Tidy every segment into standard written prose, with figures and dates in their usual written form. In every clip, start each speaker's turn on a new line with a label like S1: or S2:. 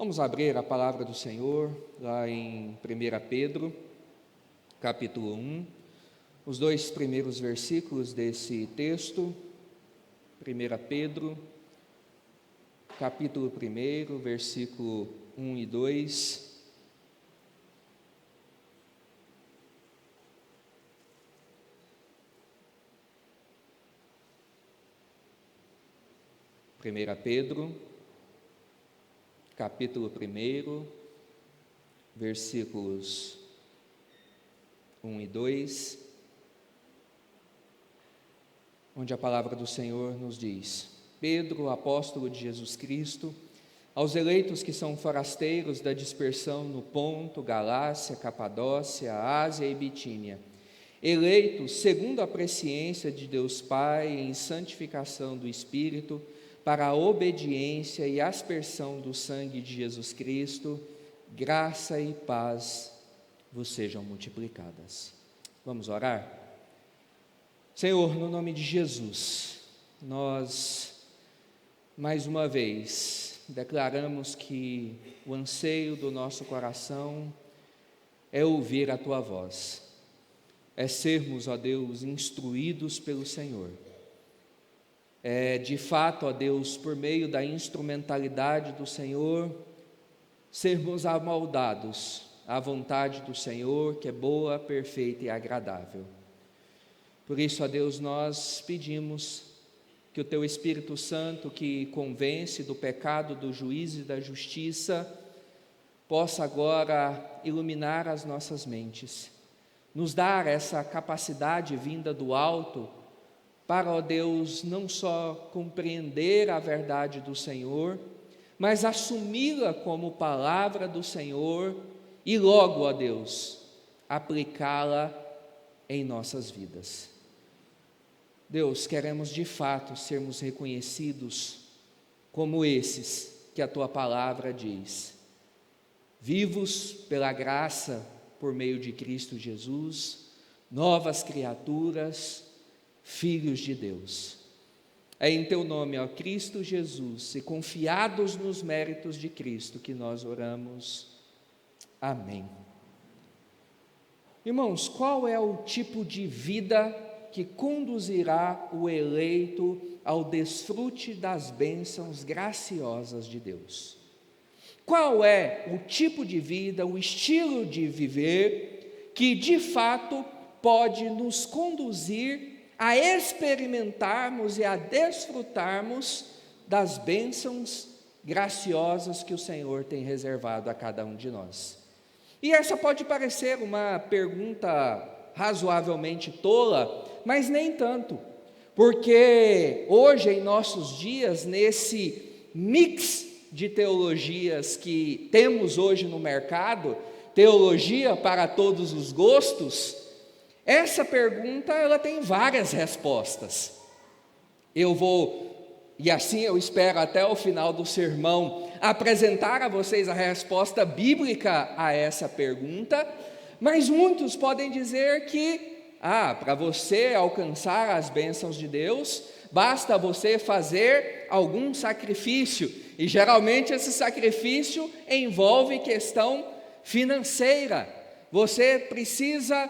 S1: Vamos abrir a palavra do Senhor lá em 1 Pedro, capítulo 1, os dois primeiros versículos desse texto. 1 Pedro, capítulo 1, versículo 1 e 2. Primeira Pedro, capítulo 1, versículos 1 e 2, onde a palavra do Senhor nos diz: Pedro, apóstolo de Jesus Cristo, aos eleitos que são forasteiros da dispersão no Ponto, Galácia, Capadócia, Ásia e Bitínia, eleitos segundo a presciência de Deus Pai em santificação do Espírito, para a obediência e aspersão do sangue de Jesus Cristo, graça e paz vos sejam multiplicadas. Vamos orar? Senhor, no nome de Jesus, nós, mais uma vez, declaramos que o anseio do nosso coração é ouvir a Tua voz, é sermos, ó Deus, instruídos pelo Senhor. De fato, ó Deus, por meio da instrumentalidade do Senhor, sermos amoldados à vontade do Senhor, que é boa, perfeita e agradável. Por isso, ó Deus, nós pedimos que o Teu Espírito Santo, que convence do pecado, do juízo e da justiça, possa agora iluminar as nossas mentes, nos dar essa capacidade vinda do alto, para, ó Deus, não só compreender a verdade do Senhor, mas assumi-la como palavra do Senhor e logo, ó Deus, aplicá-la em nossas vidas. Deus, queremos de fato sermos reconhecidos como esses que a Tua palavra diz, vivos pela graça por meio de Cristo Jesus, novas criaturas, filhos de Deus. É em Teu nome, ó Cristo Jesus, e confiados nos méritos de Cristo, que nós oramos. Amém. Irmãos, qual é o tipo de vida que conduzirá o eleito ao desfrute das bênçãos graciosas de Deus? Qual é o tipo de vida, o estilo de viver que de fato pode nos conduzir a experimentarmos e a desfrutarmos das bênçãos graciosas que o Senhor tem reservado a cada um de nós? E essa pode parecer uma pergunta razoavelmente tola, mas nem tanto, porque hoje, em nossos dias, nesse mix de teologias que temos hoje no mercado, teologia para todos os gostos, essa pergunta ela tem várias respostas. E assim eu espero até o final do sermão, apresentar a vocês a resposta bíblica a essa pergunta, mas muitos podem dizer que, para você alcançar as bênçãos de Deus, basta você fazer algum sacrifício, e geralmente esse sacrifício envolve questão financeira. Você precisa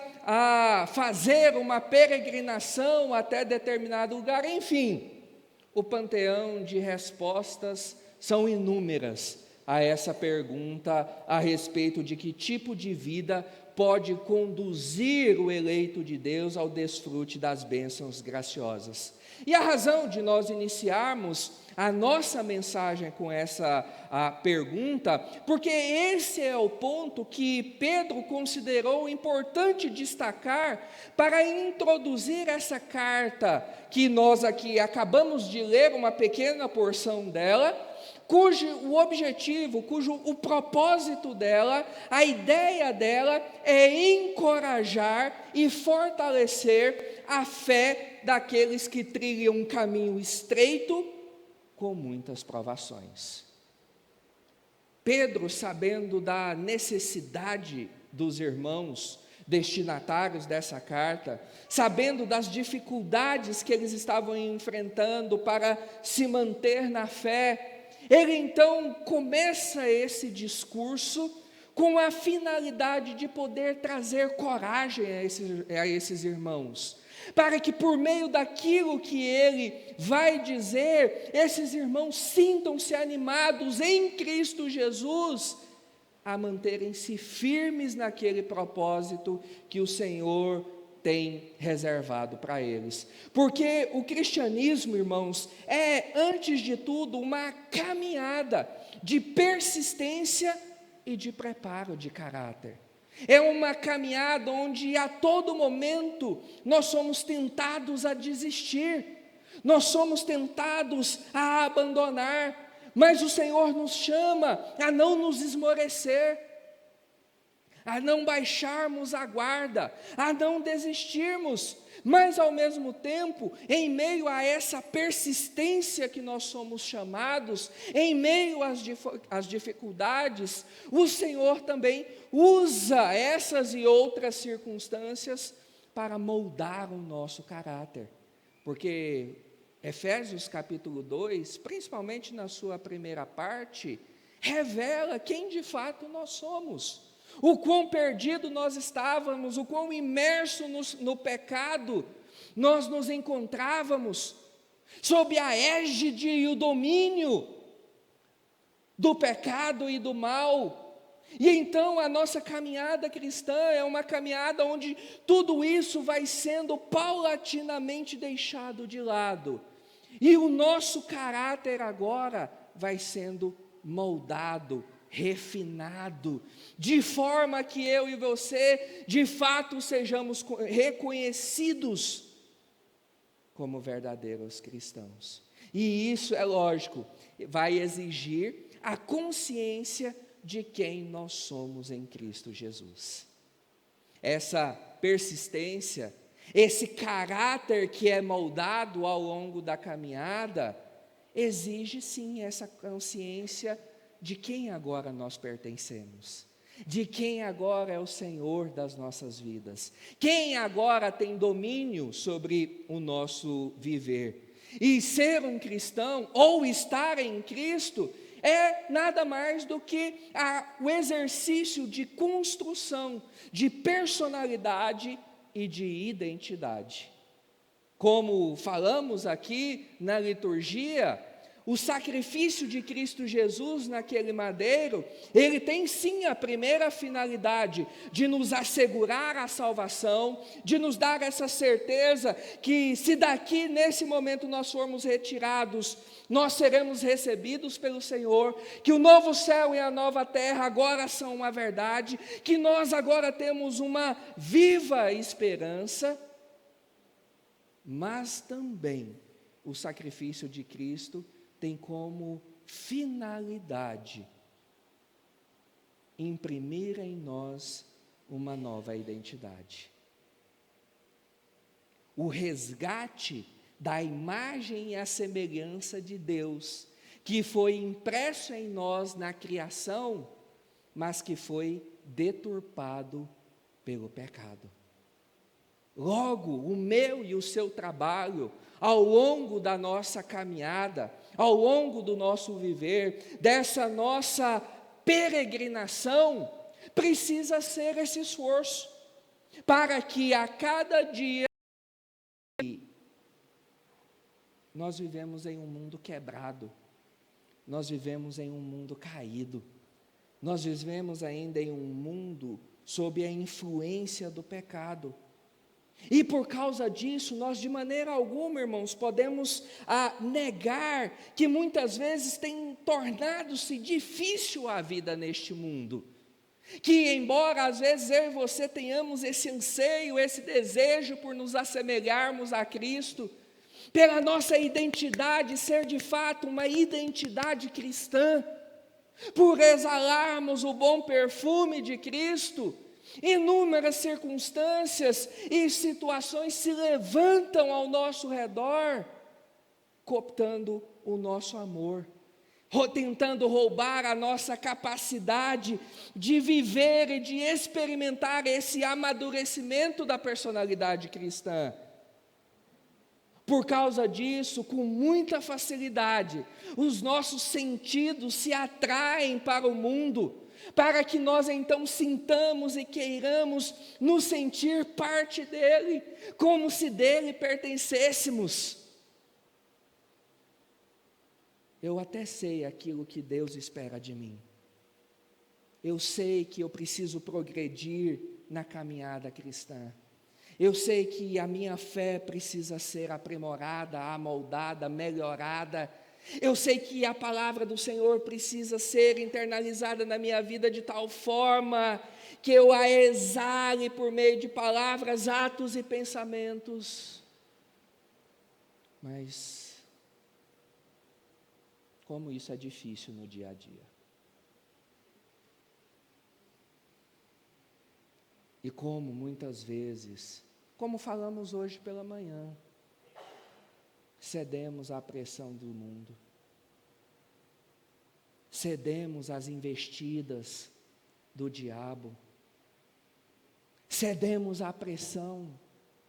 S1: fazer uma peregrinação até determinado lugar, enfim, o panteão de respostas são inúmeras a essa pergunta a respeito de que tipo de vida pode conduzir o eleito de Deus ao desfrute das bênçãos graciosas. E a razão de nós iniciarmos a nossa mensagem com essa pergunta, porque esse é o ponto que Pedro considerou importante destacar para introduzir essa carta que nós aqui acabamos de ler uma pequena porção dela, cujo o objetivo, o propósito dela, a ideia dela é encorajar e fortalecer a fé daqueles que trilham um caminho estreito com muitas provações. Pedro, sabendo da necessidade dos irmãos destinatários dessa carta, sabendo das dificuldades que eles estavam enfrentando para se manter na fé, ele então começa esse discurso com a finalidade de poder trazer coragem a esses irmãos, para que por meio daquilo que ele vai dizer, esses irmãos sintam-se animados em Cristo Jesus, a manterem-se firmes naquele propósito que o Senhor tem reservado para eles. Porque o cristianismo, irmãos, é, antes de tudo, uma caminhada de persistência e de preparo de caráter. É uma caminhada onde a todo momento nós somos tentados a desistir, nós somos tentados a abandonar, mas o Senhor nos chama a não nos esmorecer, a não baixarmos a guarda, a não desistirmos, mas ao mesmo tempo, em meio a essa persistência que nós somos chamados, em meio às dificuldades, o Senhor também usa essas e outras circunstâncias para moldar o nosso caráter, porque Efésios capítulo 2, principalmente na sua primeira parte, revela quem de fato nós somos. O quão perdido nós estávamos, o quão imerso no pecado nós nos encontrávamos, sob a égide e o domínio do pecado e do mal. E então a nossa caminhada cristã é uma caminhada onde tudo isso vai sendo paulatinamente deixado de lado, e o nosso caráter agora vai sendo moldado, refinado, de forma que eu e você, de fato, sejamos reconhecidos como verdadeiros cristãos. E isso, é lógico, vai exigir a consciência de quem nós somos em Cristo Jesus. Essa persistência, esse caráter que é moldado ao longo da caminhada, exige sim essa consciência de quem agora nós pertencemos, de quem agora é o Senhor das nossas vidas, quem agora tem domínio sobre o nosso viver. E ser um cristão, ou estar em Cristo, é nada mais do que o exercício de construção, de personalidade e de identidade. Como falamos aqui na liturgia, o sacrifício de Cristo Jesus naquele madeiro, ele tem sim a primeira finalidade de nos assegurar a salvação, de nos dar essa certeza que se daqui nesse momento nós formos retirados, nós seremos recebidos pelo Senhor, que o novo céu e a nova terra agora são uma verdade, que nós agora temos uma viva esperança, mas também o sacrifício de Cristo tem como finalidade imprimir em nós uma nova identidade. O resgate da imagem e a semelhança de Deus, que foi impresso em nós na criação, mas que foi deturpado pelo pecado. Logo, o meu e o seu trabalho, ao longo da nossa caminhada, ao longo do nosso viver, dessa nossa peregrinação, precisa ser esse esforço, para que a cada dia nós vivemos em um mundo quebrado, nós vivemos em um mundo caído, nós vivemos ainda em um mundo sob a influência do pecado. E por causa disso, nós de maneira alguma, irmãos, podemos negar que muitas vezes tem tornado-se difícil a vida neste mundo. Que embora às vezes eu e você tenhamos esse anseio, esse desejo por nos assemelharmos a Cristo, pela nossa identidade ser de fato uma identidade cristã, por exalarmos o bom perfume de Cristo, inúmeras circunstâncias e situações se levantam ao nosso redor, cooptando o nosso amor, tentando roubar a nossa capacidade de viver e de experimentar esse amadurecimento da personalidade cristã. Por causa disso, com muita facilidade, os nossos sentidos se atraem para o mundo, para que nós então sintamos e queiramos nos sentir parte dele, como se dele pertencêssemos. Eu até sei aquilo que Deus espera de mim. Eu sei que eu preciso progredir na caminhada cristã. Eu sei que a minha fé precisa ser aprimorada, amoldada, melhorada. Eu sei que a palavra do Senhor precisa ser internalizada na minha vida de tal forma que eu a exale por meio de palavras, atos e pensamentos. Mas como isso é difícil no dia a dia. E como muitas vezes, como falamos hoje pela manhã, cedemos à pressão do mundo, cedemos às investidas do diabo, cedemos à pressão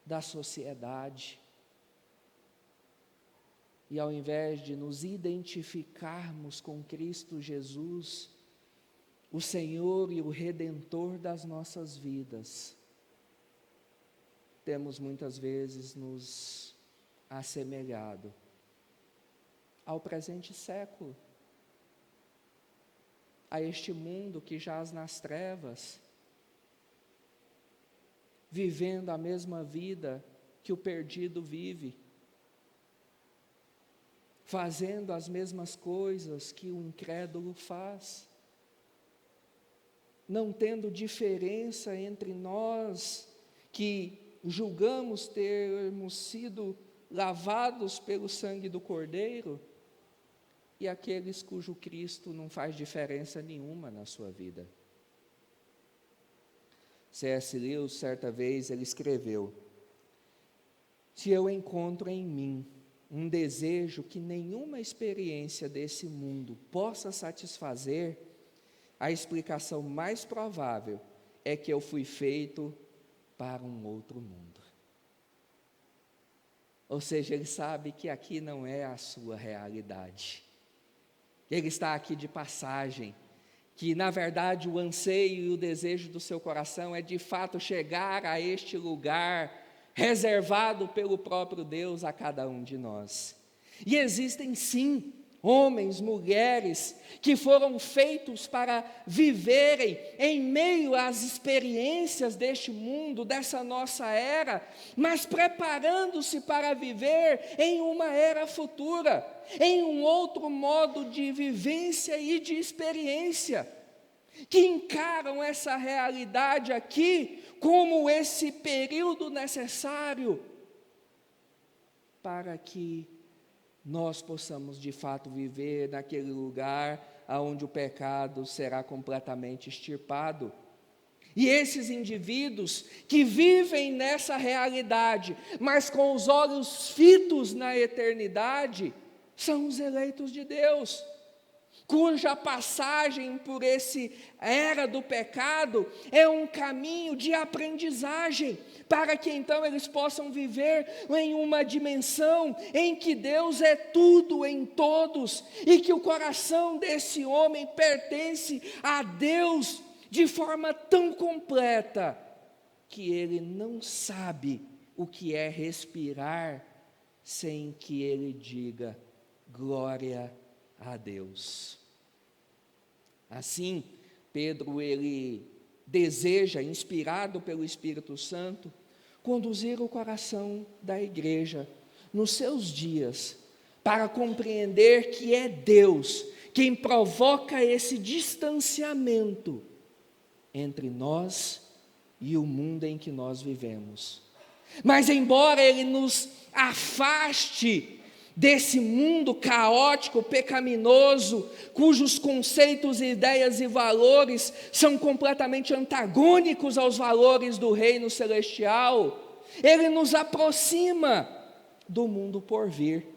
S1: da sociedade, e ao invés de nos identificarmos com Cristo Jesus, o Senhor e o Redentor das nossas vidas, temos muitas vezes nos assemelhado ao presente século, a este mundo que jaz nas trevas, vivendo a mesma vida que o perdido vive, fazendo as mesmas coisas que o incrédulo faz, não tendo diferença entre nós que julgamos termos sido lavados pelo sangue do Cordeiro e aqueles cujo Cristo não faz diferença nenhuma na sua vida. C.S. Lewis, certa vez, ele escreveu: se eu encontro em mim um desejo que nenhuma experiência desse mundo possa satisfazer, a explicação mais provável é que eu fui feito para um outro mundo. Ou seja, ele sabe que aqui não é a sua realidade. Ele está aqui de passagem, que na verdade o anseio e o desejo do seu coração é de fato chegar a este lugar reservado pelo próprio Deus a cada um de nós. E existem sim homens, mulheres, que foram feitos para viverem em meio às experiências deste mundo, dessa nossa era, mas preparando-se para viver em uma era futura, em um outro modo de vivência e de experiência, que encaram essa realidade aqui como esse período necessário para que nós possamos de fato viver naquele lugar onde o pecado será completamente extirpado. E esses indivíduos que vivem nessa realidade, mas com os olhos fitos na eternidade, são os eleitos de Deus, cuja passagem por esse era do pecado é um caminho de aprendizagem, para que então eles possam viver em uma dimensão em que Deus é tudo em todos, e que o coração desse homem pertence a Deus de forma tão completa, que ele não sabe o que é respirar sem que ele diga glória a Deus. Assim, Pedro, ele deseja, inspirado pelo Espírito Santo, conduzir o coração da igreja nos seus dias, para compreender que é Deus quem provoca esse distanciamento entre nós e o mundo em que nós vivemos. Mas embora ele nos afaste desse mundo caótico, pecaminoso, cujos conceitos, ideias e valores são completamente antagônicos aos valores do reino celestial, ele nos aproxima do mundo por vir,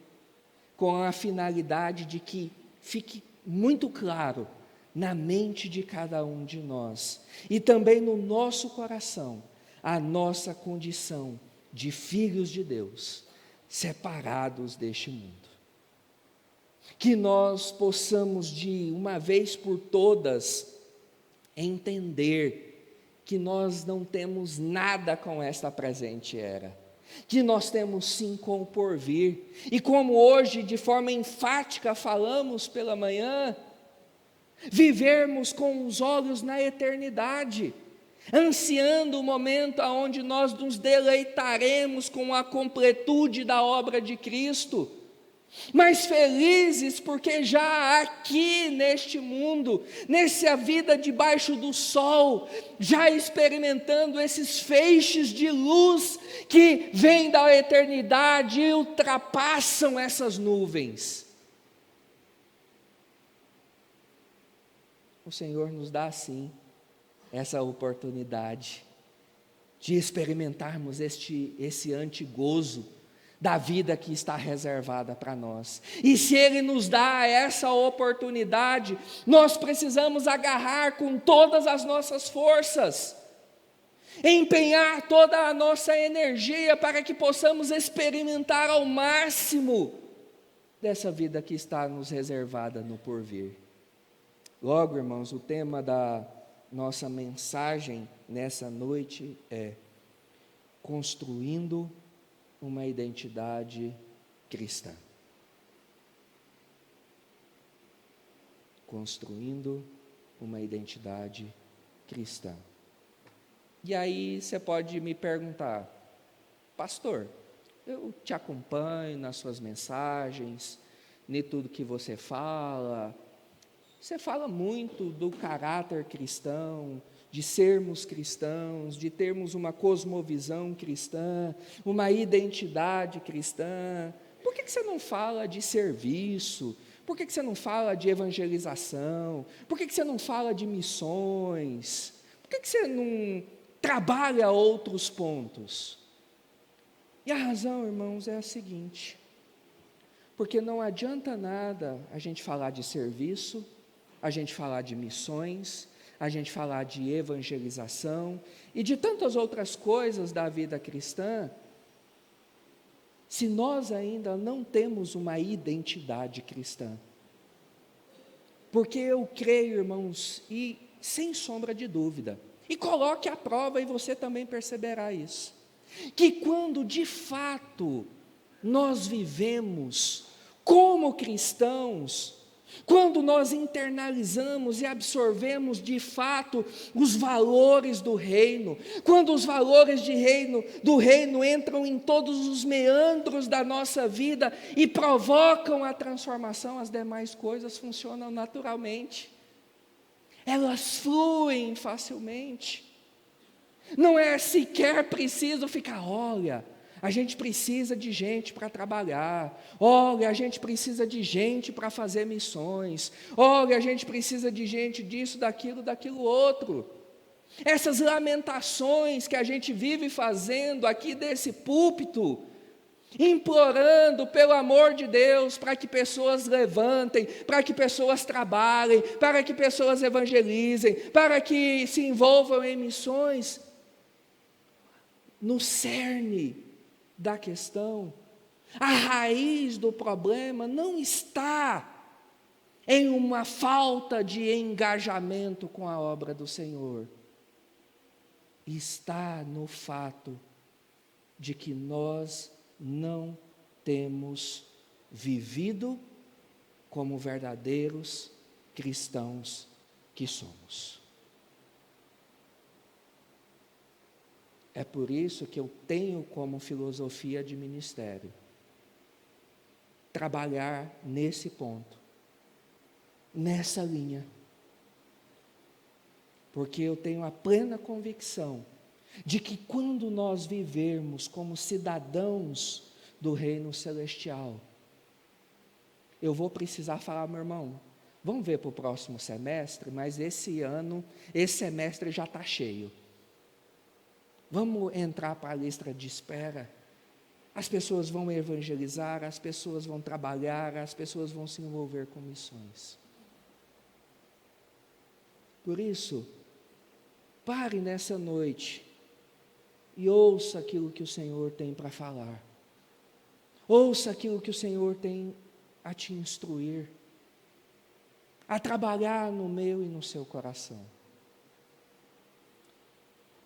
S1: com a finalidade de que fique muito claro na mente de cada um de nós, e também no nosso coração, a nossa condição de filhos de Deus, separados deste mundo. Que nós possamos, de uma vez por todas, entender que nós não temos nada com esta presente era, que nós temos sim com o porvir, e como hoje de forma enfática falamos pela manhã, vivermos com os olhos na eternidade, ansiando o momento onde nós nos deleitaremos com a completude da obra de Cristo, mas felizes porque já aqui neste mundo, nessa vida debaixo do sol, já experimentando esses feixes de luz que vêm da eternidade e ultrapassam essas nuvens. O Senhor nos dá sim essa oportunidade de experimentarmos esse antigozo da vida que está reservada para nós. E se Ele nos dá essa oportunidade, nós precisamos agarrar com todas as nossas forças, empenhar toda a nossa energia para que possamos experimentar ao máximo dessa vida que está nos reservada no porvir. Logo, irmãos, o tema da nossa mensagem nessa noite é construindo uma identidade cristã. Construindo uma identidade cristã. E aí você pode me perguntar, pastor, eu te acompanho nas suas mensagens, em tudo que você fala muito do caráter cristão, de sermos cristãos, de termos uma cosmovisão cristã, uma identidade cristã. Por que você não fala de serviço? Por que você não fala de evangelização? Por que você não fala de missões? Por que você não trabalha outros pontos? E a razão, irmãos, é a seguinte: porque não adianta nada a gente falar de serviço, a gente falar de missões, a gente falar de evangelização e de tantas outras coisas da vida cristã, se nós ainda não temos uma identidade cristã. Porque eu creio, irmãos, e sem sombra de dúvida, e coloque à prova e você também perceberá isso, que quando de fato nós vivemos como cristãos, quando nós internalizamos e absorvemos de fato os valores do reino, quando os valores do reino entram em todos os meandros da nossa vida e provocam a transformação, as demais coisas funcionam naturalmente, elas fluem facilmente, não é sequer preciso ficar, olha, a gente precisa de gente para trabalhar, olha, a gente precisa de gente para fazer missões, olha, a gente precisa de gente disso, daquilo outro. Essas lamentações que a gente vive fazendo aqui desse púlpito, implorando pelo amor de Deus para que pessoas levantem, para que pessoas trabalhem, para que pessoas evangelizem, para que se envolvam em missões, no cerne da questão, a raiz do problema não está em uma falta de engajamento com a obra do Senhor, está no fato de que nós não temos vivido como verdadeiros cristãos que somos. É por isso que eu tenho como filosofia de ministério trabalhar nesse ponto, nessa linha, porque eu tenho a plena convicção de que quando nós vivermos como cidadãos do reino celestial, eu vou precisar falar, meu irmão, vamos ver para o próximo semestre, mas esse semestre já está cheio. Vamos entrar para a lista de espera. As pessoas vão evangelizar, as pessoas vão trabalhar, as pessoas vão se envolver com missões. Por isso, pare nessa noite e ouça aquilo que o Senhor tem para falar. Ouça aquilo que o Senhor tem a te instruir, a trabalhar no meu e no seu coração.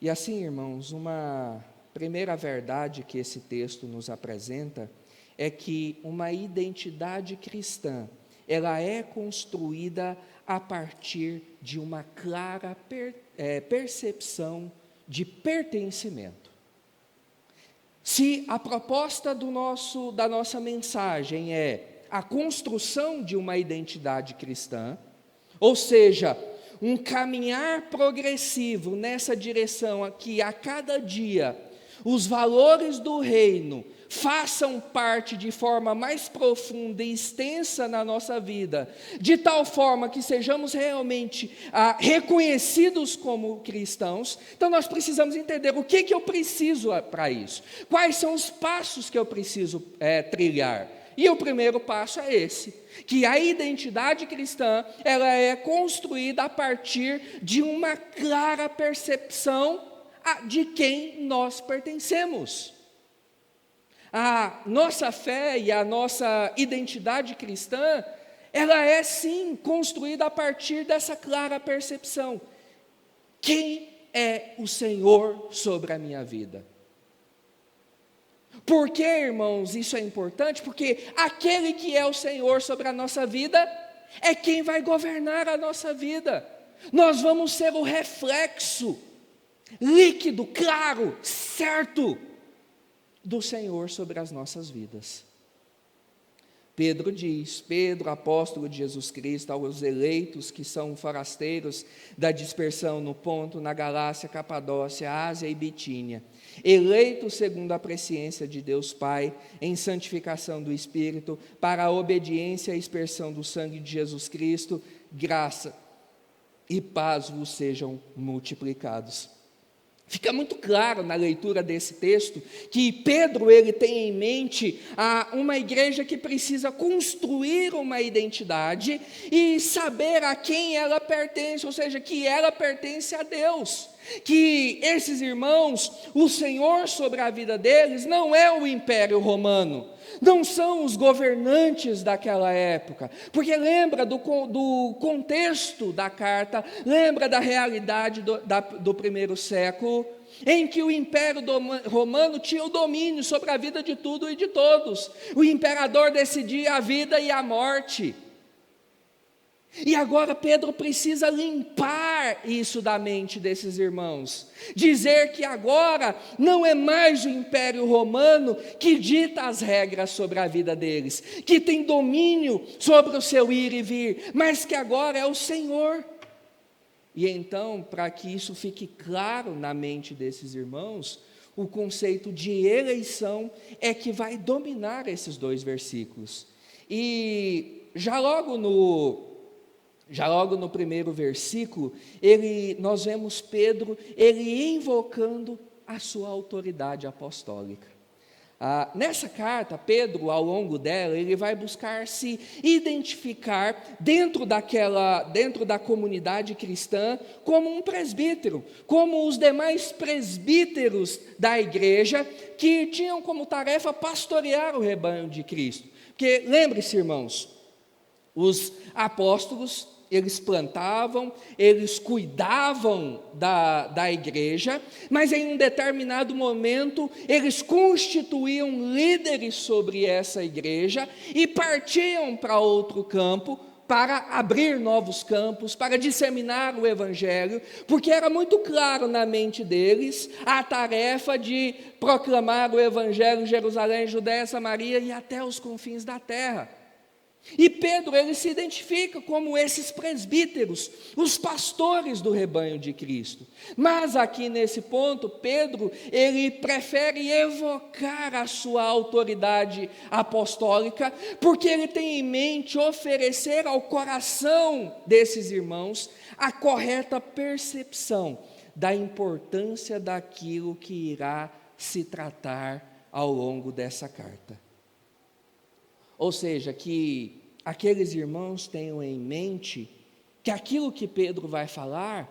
S1: E assim, irmãos, uma primeira verdade que esse texto nos apresenta é que uma identidade cristã, ela é construída a partir de uma clara percepção de pertencimento. Se a proposta da nossa mensagem é a construção de uma identidade cristã, ou seja, um caminhar progressivo nessa direção aqui, a cada dia, os valores do reino façam parte de forma mais profunda e extensa na nossa vida, de tal forma que sejamos realmente reconhecidos como cristãos. Então nós precisamos entender o que eu preciso para isso, quais são os passos que eu preciso trilhar. E o primeiro passo é esse, que a identidade cristã, ela é construída a partir de uma clara percepção de quem nós pertencemos. A nossa fé e a nossa identidade cristã, ela é sim construída a partir dessa clara percepção. Quem é o Senhor sobre a minha vida? Por que, irmãos, isso é importante? Porque aquele que é o Senhor sobre a nossa vida é quem vai governar a nossa vida. Nós vamos ser o reflexo líquido, claro, certo do Senhor sobre as nossas vidas. Pedro, apóstolo de Jesus Cristo, aos eleitos que são forasteiros da dispersão no Ponto, na Galácia, Capadócia, Ásia e Bitínia, eleitos segundo a presciência de Deus Pai, em santificação do Espírito, para a obediência e expersão do sangue de Jesus Cristo, graça e paz vos sejam multiplicados. Fica muito claro na leitura desse texto que Pedro ele tem em mente uma igreja que precisa construir uma identidade e saber a quem ela pertence, ou seja, que ela pertence a Deus. Que esses irmãos, o Senhor sobre a vida deles não é o Império Romano, não são os governantes daquela época, porque lembra do contexto da carta, lembra da realidade do primeiro século, em que o Império Romano tinha o domínio sobre a vida de tudo e de todos. O imperador decidia a vida e a morte. E agora Pedro precisa limpar isso da mente desses irmãos, dizer que agora não é mais o Império Romano que dita as regras sobre a vida deles, que tem domínio sobre o seu ir e vir, mas que agora é o Senhor. E então, para que isso fique claro na mente desses irmãos, o conceito de eleição é que vai dominar esses dois versículos. E já logo no primeiro versículo, nós vemos Pedro, ele invocando a sua autoridade apostólica. Nessa carta, Pedro, ao longo dela, ele vai buscar se identificar dentro da comunidade cristã como um presbítero, como os demais presbíteros da igreja que tinham como tarefa pastorear o rebanho de Cristo. Porque lembre-se, irmãos, os apóstolos, eles plantavam, eles cuidavam da igreja, mas em um determinado momento, eles constituíam líderes sobre essa igreja e partiam para outro campo, para abrir novos campos, para disseminar o evangelho, porque era muito claro na mente deles a tarefa de proclamar o evangelho em Jerusalém, Judéia, Samaria e até os confins da terra. E Pedro, ele se identifica como esses presbíteros, os pastores do rebanho de Cristo. Mas aqui nesse ponto, Pedro, ele prefere evocar a sua autoridade apostólica, porque ele tem em mente oferecer ao coração desses irmãos a correta percepção da importância daquilo que irá se tratar ao longo dessa carta. Ou seja, que aqueles irmãos tenham em mente que aquilo que Pedro vai falar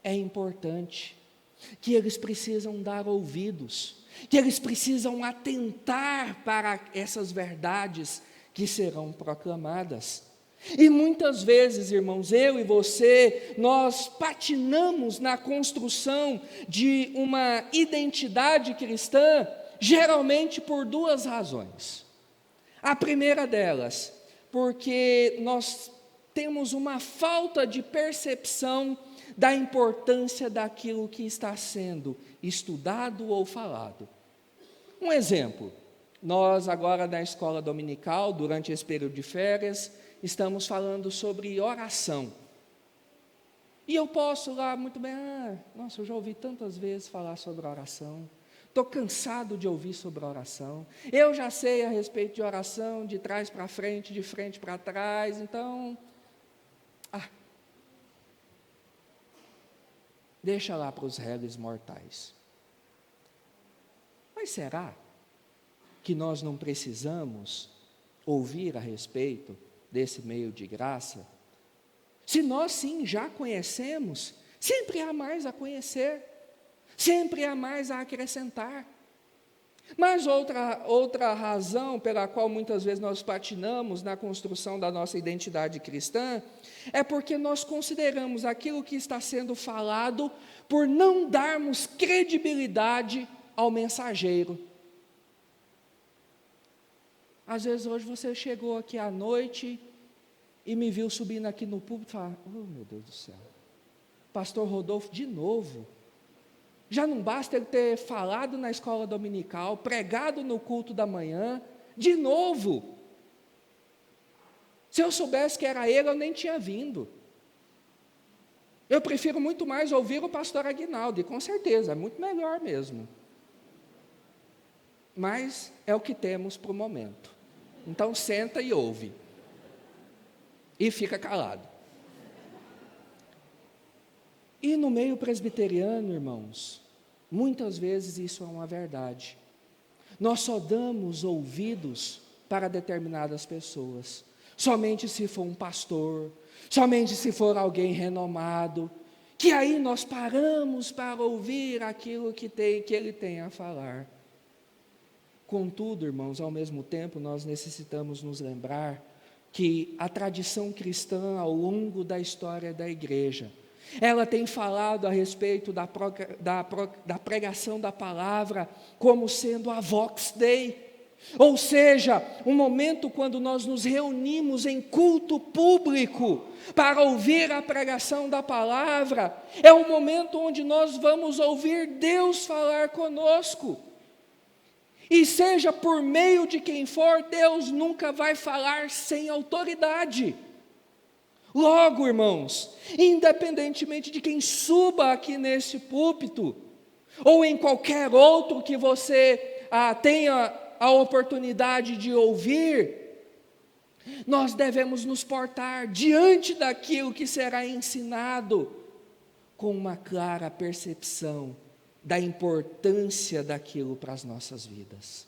S1: é importante, que eles precisam dar ouvidos, que eles precisam atentar para essas verdades que serão proclamadas. E muitas vezes, irmãos, eu e você, nós patinamos na construção de uma identidade cristã, geralmente por duas razões. A primeira delas, porque nós temos uma falta de percepção da importância daquilo que está sendo estudado ou falado. Um exemplo, nós agora na escola dominical, durante esse período de férias, estamos falando sobre oração. E eu posso lá muito bem, nossa, eu já ouvi tantas vezes falar sobre oração, estou cansado de ouvir sobre oração, eu já sei a respeito de oração, de trás para frente, de frente para trás, então, deixa lá para os réis mortais. Mas será que nós não precisamos ouvir a respeito desse meio de graça? Se nós sim já conhecemos, sempre há mais a conhecer, sempre há mais a acrescentar. Mas outra razão pela qual muitas vezes nós patinamos na construção da nossa identidade cristã, é porque nós consideramos aquilo que está sendo falado por não darmos credibilidade ao mensageiro. Às vezes hoje você chegou aqui à noite e me viu subindo aqui no púlpito e falar, oh meu Deus do céu, pastor Rodolfo de novo. Já não basta ele ter falado na escola dominical, pregado no culto da manhã, de novo. Se eu soubesse que era ele, eu nem tinha vindo. Eu prefiro muito mais ouvir o pastor Aguinaldo, e com certeza, é muito melhor mesmo. Mas é o que temos para o momento. Então senta e ouve. E fica calado. E no meio presbiteriano, irmãos, muitas vezes isso é uma verdade. Nós só damos ouvidos para determinadas pessoas, somente se for um pastor, somente se for alguém renomado, que aí nós paramos para ouvir aquilo que ele tem a falar. Contudo, irmãos, ao mesmo tempo nós necessitamos nos lembrar que a tradição cristã ao longo da história da igreja, ela tem falado a respeito da pregação da palavra como sendo a Vox Dei, ou seja, um momento quando nós nos reunimos em culto público para ouvir a pregação da palavra, é um momento onde nós vamos ouvir Deus falar conosco. E seja por meio de quem for, Deus nunca vai falar sem autoridade. Logo, irmãos, independentemente de quem suba aqui nesse púlpito, ou em qualquer outro que você tenha a oportunidade de ouvir, nós devemos nos portar diante daquilo que será ensinado, com uma clara percepção da importância daquilo para as nossas vidas.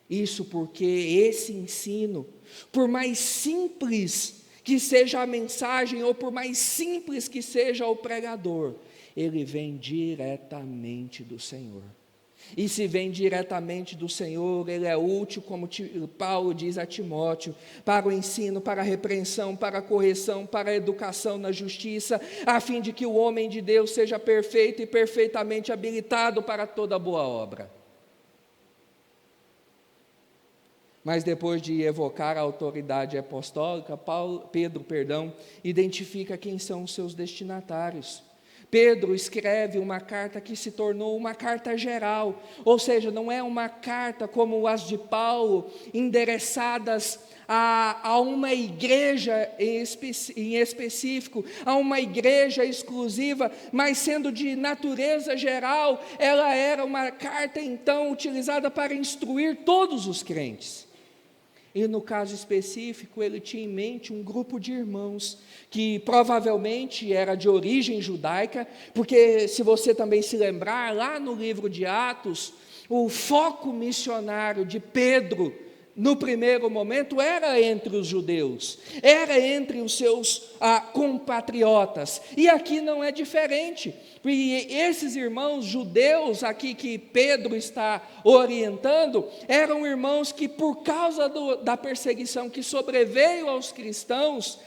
S1: Isso porque esse ensino, por mais simples que seja a mensagem, ou por mais simples que seja o pregador, ele vem diretamente do Senhor. E se vem diretamente do Senhor, ele é útil, como Paulo diz a Timóteo, para o ensino, para a repreensão, para a correção, para a educação na justiça, a fim de que o homem de Deus seja perfeito e perfeitamente habilitado para toda boa obra. Mas depois de evocar a autoridade apostólica, Pedro identifica quem são os seus destinatários. Pedro escreve uma carta que se tornou uma carta geral, ou seja, não é uma carta como as de Paulo, endereçadas a uma igreja em específico, a uma igreja exclusiva, mas sendo de natureza geral, ela era uma carta então utilizada para instruir todos os crentes. E no caso específico, ele tinha em mente um grupo de irmãos, que provavelmente era de origem judaica, porque se você também se lembrar, lá no livro de Atos, o foco missionário de Pedro, no primeiro momento, era entre os judeus, era entre os seus compatriotas, e aqui não é diferente, e esses irmãos judeus aqui que Pedro está orientando, eram irmãos que por causa da perseguição que sobreveio aos cristãos,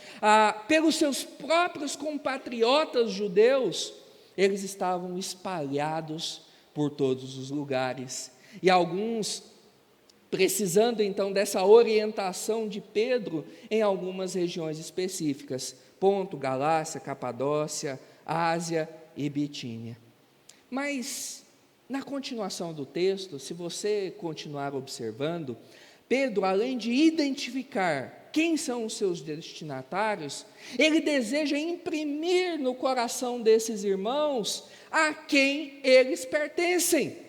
S1: pelos seus próprios compatriotas judeus, eles estavam espalhados por todos os lugares, e alguns precisando então dessa orientação de Pedro em algumas regiões específicas, Ponto, Galácia, Capadócia, Ásia e Bitínia. Mas, na continuação do texto, se você continuar observando, Pedro, além de identificar quem são os seus destinatários, ele deseja imprimir no coração desses irmãos a quem eles pertencem.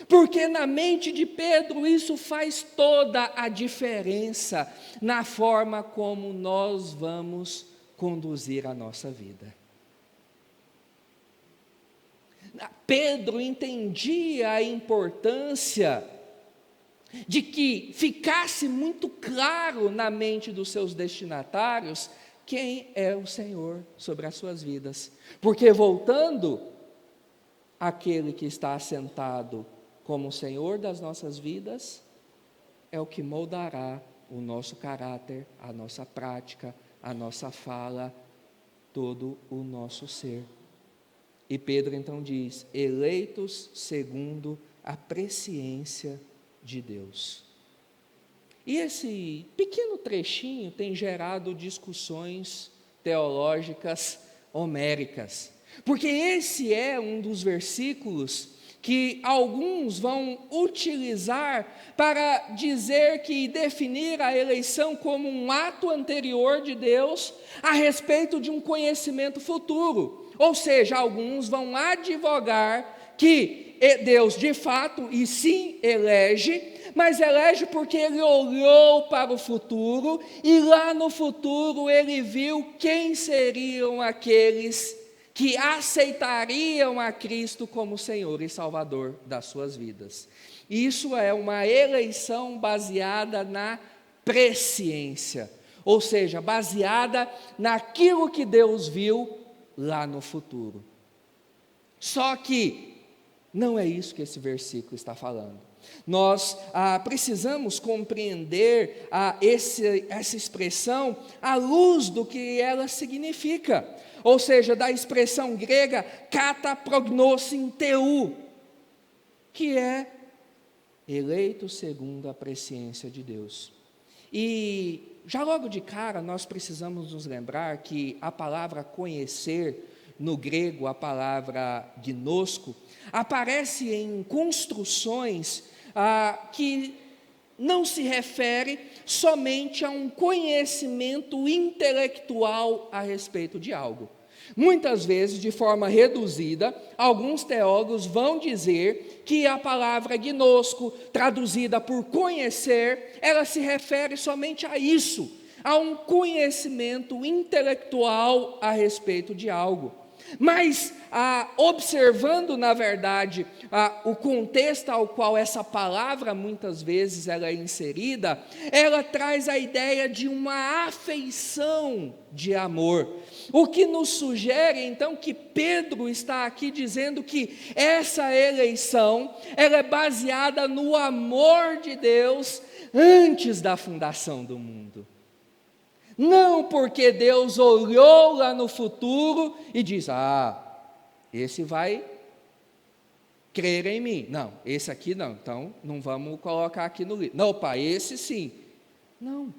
S1: Porque na mente de Pedro isso faz toda a diferença na forma como nós vamos conduzir a nossa vida. Pedro entendia a importância de que ficasse muito claro na mente dos seus destinatários quem é o Senhor sobre as suas vidas. Porque voltando, aquele que está assentado como o Senhor das nossas vidas, é o que moldará o nosso caráter, a nossa prática, a nossa fala, todo o nosso ser. E Pedro então diz, eleitos segundo a presciência de Deus. E esse pequeno trechinho tem gerado discussões teológicas homéricas, porque esse é um dos versículos que alguns vão utilizar para dizer que definir a eleição como um ato anterior de Deus a respeito de um conhecimento futuro. Ou seja, alguns vão advogar que Deus de fato e sim elege, mas elege porque ele olhou para o futuro e lá no futuro ele viu quem seriam aqueles que aceitariam a Cristo como Senhor e Salvador das suas vidas. Isso é uma eleição baseada na presciência, ou seja, baseada naquilo que Deus viu lá no futuro. Só que não é isso que esse versículo está falando. Nós precisamos compreender essa expressão à luz do que ela significa, ou seja, da expressão grega kataprognosin theou, que é eleito segundo a presciência de Deus. E já logo de cara nós precisamos nos lembrar que a palavra conhecer, no grego a palavra gnosco, aparece em construções que não se refere somente a um conhecimento intelectual a respeito de algo. Muitas vezes, de forma reduzida, alguns teólogos vão dizer que a palavra gnosco, traduzida por conhecer, ela se refere somente a isso, a um conhecimento intelectual a respeito de algo. Mas, observando, na verdade, o contexto ao qual essa palavra, muitas vezes, ela é inserida, ela traz a ideia de uma afeição de amor. O que nos sugere, então, que Pedro está aqui dizendo que essa eleição, ela é baseada no amor de Deus antes da fundação do mundo. Não porque Deus olhou lá no futuro e diz, esse vai crer em mim. Não, esse aqui não, então não vamos colocar aqui no livro. Não, pai, esse sim. Não.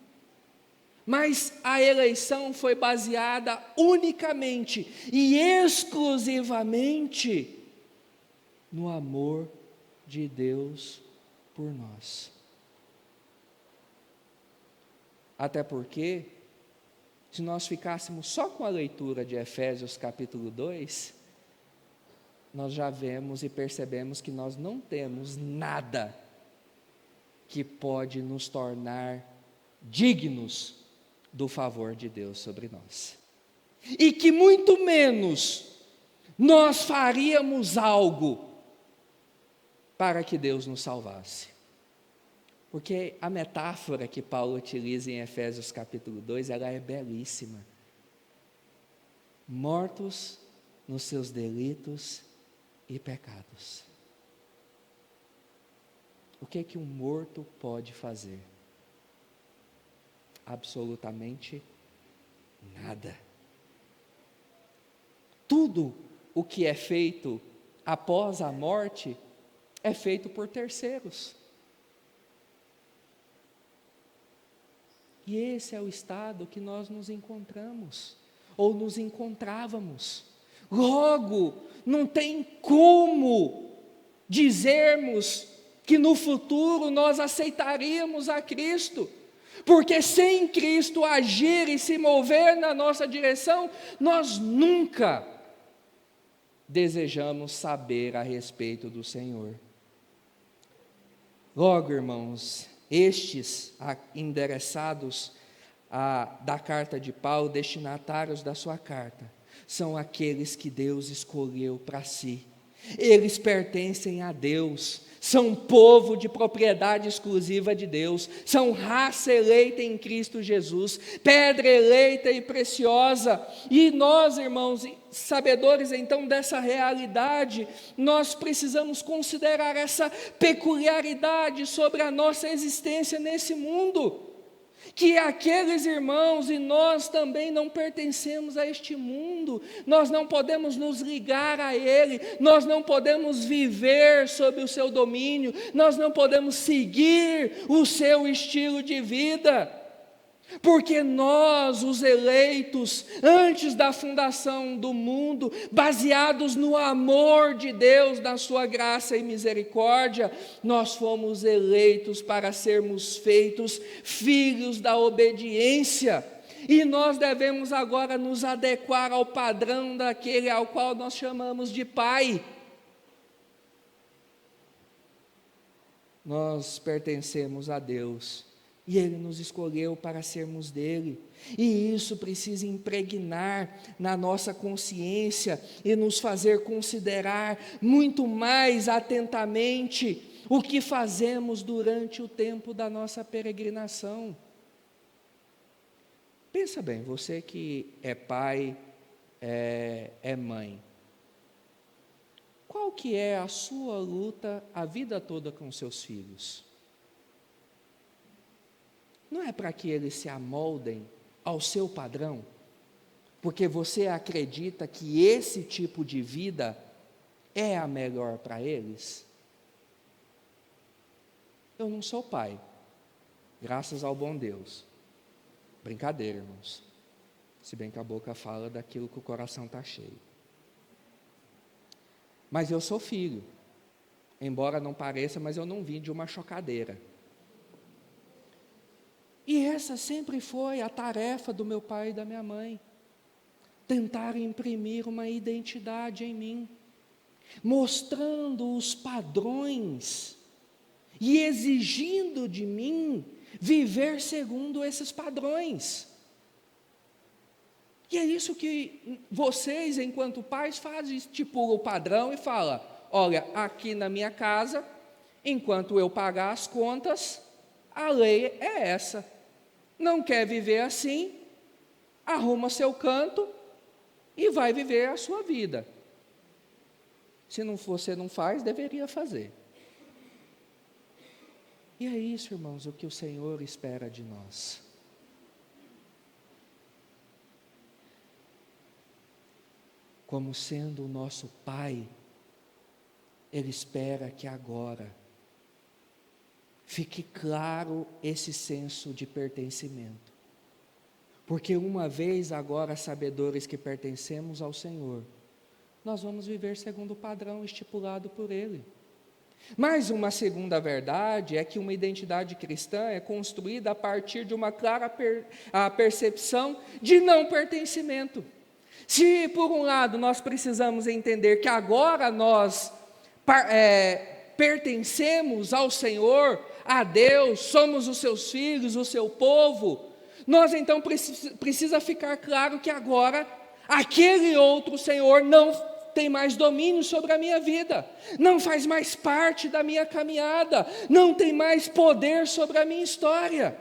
S1: Mas a eleição foi baseada unicamente e exclusivamente no amor de Deus por nós. Até porque, se nós ficássemos só com a leitura de Efésios capítulo 2, nós já vemos e percebemos que nós não temos nada que pode nos tornar dignos do favor de Deus sobre nós. E que muito menos nós faríamos algo para que Deus nos salvasse. Porque a metáfora que Paulo utiliza em Efésios capítulo 2, ela é belíssima. Mortos nos seus delitos e pecados. O que é que um morto pode fazer? Absolutamente nada. Tudo o que é feito após a morte é feito por terceiros. E esse é o estado que nós nos encontramos, ou nos encontrávamos. Logo, não tem como dizermos que no futuro nós aceitaríamos a Cristo, porque sem Cristo agir e se mover na nossa direção, nós nunca desejamos saber a respeito do Senhor. Logo, irmãos, estes endereçados da carta de Paulo, destinatários da sua carta, são aqueles que Deus escolheu para si. Eles pertencem a Deus, são povo de propriedade exclusiva de Deus, são raça eleita em Cristo Jesus, pedra eleita e preciosa. E nós, irmãos, sabedores então dessa realidade, nós precisamos considerar essa peculiaridade sobre a nossa existência nesse mundo, que aqueles irmãos e nós também não pertencemos a este mundo, nós não podemos nos ligar a ele, nós não podemos viver sob o seu domínio, nós não podemos seguir o seu estilo de vida, porque nós, os eleitos, antes da fundação do mundo, baseados no amor de Deus, na sua graça e misericórdia, nós fomos eleitos para sermos feitos filhos da obediência, e nós devemos agora nos adequar ao padrão daquele ao qual nós chamamos de Pai. Nós pertencemos a Deus, e Ele nos escolheu para sermos dele, e isso precisa impregnar na nossa consciência e nos fazer considerar muito mais atentamente o que fazemos durante o tempo da nossa peregrinação. Pensa bem, você que é pai, é mãe, qual que é a sua luta a vida toda com seus filhos? Não é para que eles se amoldem ao seu padrão, porque você acredita que esse tipo de vida é a melhor para eles? Eu não sou pai, graças ao bom Deus. Brincadeira, irmãos. Se bem que a boca fala daquilo que o coração está cheio. Mas eu sou filho, embora não pareça, mas eu não vim de uma chocadeira. E essa sempre foi a tarefa do meu pai e da minha mãe, tentar imprimir uma identidade em mim, mostrando os padrões e exigindo de mim viver segundo esses padrões. E é isso que vocês, enquanto pais, fazem, estipulam o padrão e falam: olha, aqui na minha casa, enquanto eu pagar as contas, a lei é essa. Não quer viver assim, arruma seu canto e vai viver a sua vida. Se você não faz, deveria fazer. E é isso, irmãos, o que o Senhor espera de nós. Como sendo o nosso Pai, Ele espera que agora fique claro esse senso de pertencimento. Porque uma vez agora sabedores que pertencemos ao Senhor, nós vamos viver segundo o padrão estipulado por Ele. Mas uma segunda verdade é que uma identidade cristã é construída a partir de uma clara percepção de não pertencimento. Se por um lado nós precisamos entender que agora nós pertencemos ao Senhor, a Deus, somos os seus filhos, o seu povo, nós então precisa ficar claro que agora aquele outro Senhor não tem mais domínio sobre a minha vida, não faz mais parte da minha caminhada, não tem mais poder sobre a minha história.